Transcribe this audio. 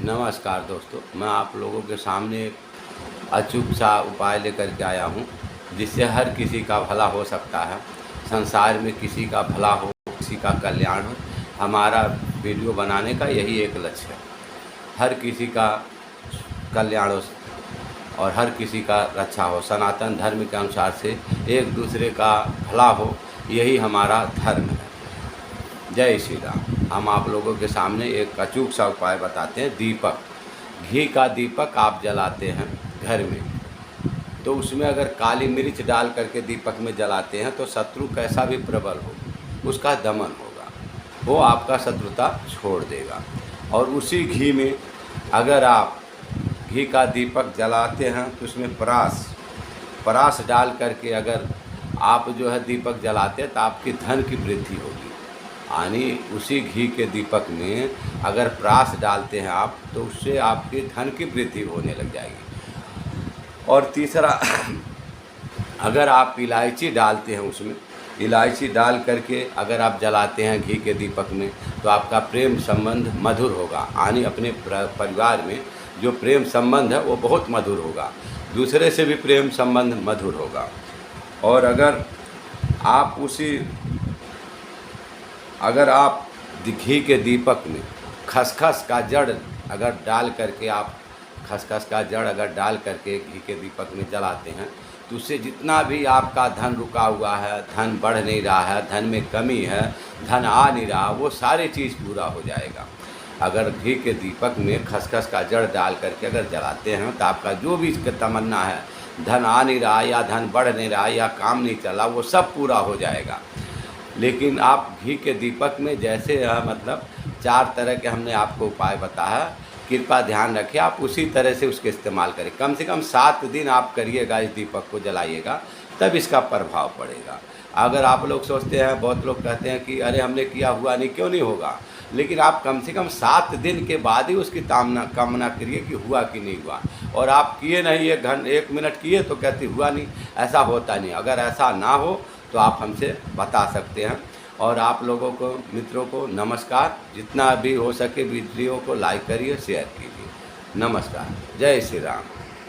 नमस्कार दोस्तों, मैं आप लोगों के सामने एक अचूक सा उपाय लेकर के आया हूँ, जिससे हर किसी का भला हो सकता है। संसार में किसी का भला हो, किसी का कल्याण हो। हमारा वीडियो बनाने का यही एक लक्ष्य है, हर किसी का कल्याण हो और हर किसी का रक्षा हो। सनातन धर्म के अनुसार से एक दूसरे का भला हो, यही हमारा धर्म है। जय श्री राम। हम आप लोगों के सामने एक अचूक सा उपाय बताते हैं। दीपक, घी का दीपक आप जलाते हैं घर में, तो उसमें अगर काली मिर्च डाल करके दीपक में जलाते हैं तो शत्रु कैसा भी प्रबल हो उसका दमन होगा, वो आपका शत्रुता छोड़ देगा। और उसी घी में अगर आप घी का दीपक जलाते हैं तो उसमें परास डाल करके अगर आप जो है दीपक जलाते हैं तो आपकी धन की वृद्धि होगी। यानी उसी घी के दीपक में अगर परास डालते हैं आप तो उससे आपकी धन की वृद्धि होने लग जाएगी। और तीसरा, अगर आप इलायची डालते हैं उसमें, इलायची डाल करके अगर आप जलाते हैं घी के दीपक में तो आपका प्रेम संबंध मधुर होगा। यानी अपने परिवार में जो प्रेम संबंध है वो बहुत मधुर होगा, दूसरे से भी प्रेम संबंध मधुर होगा। और अगर आप घी के दीपक में खसखस का जड़ अगर डाल करके घी के दीपक में जलाते हैं तो उससे जितना भी आपका धन रुका हुआ है, धन बढ़ नहीं रहा है, धन में कमी है, धन आ नहीं रहा, वो सारी चीज़ पूरा हो जाएगा। अगर घी के दीपक में खसखस का जड़ डाल करके अगर जलाते हैं तो आपका जो भी तमन्ना है, धन आ नहीं रहा या धन बढ़ नहीं रहा या काम नहीं चला, वो सब पूरा हो जाएगा। लेकिन आप घी के दीपक में जैसे मतलब 4 तरह के हमने आपको उपाय बताया, कृपया ध्यान रखें, आप उसी तरह से उसके इस्तेमाल करें। कम से कम 7 दिन आप करिएगा, इस दीपक को जलाइएगा, तब इसका प्रभाव पड़ेगा। अगर आप लोग सोचते हैं, बहुत लोग कहते हैं कि अरे हमने किया हुआ नहीं, क्यों नहीं होगा, लेकिन आप कम से कम 7 दिन के बाद ही उसकी कामना करिए कि हुआ कि नहीं हुआ। और आप किए नहीं, 1 मिनट किए तो कहते हुआ नहीं, ऐसा होता नहीं। अगर ऐसा ना हो तो आप हमसे बता सकते हैं। और आप लोगों को, मित्रों को नमस्कार। जितना भी हो सके वीडियो को लाइक करिए, शेयर कीजिए। नमस्कार। जय श्री राम।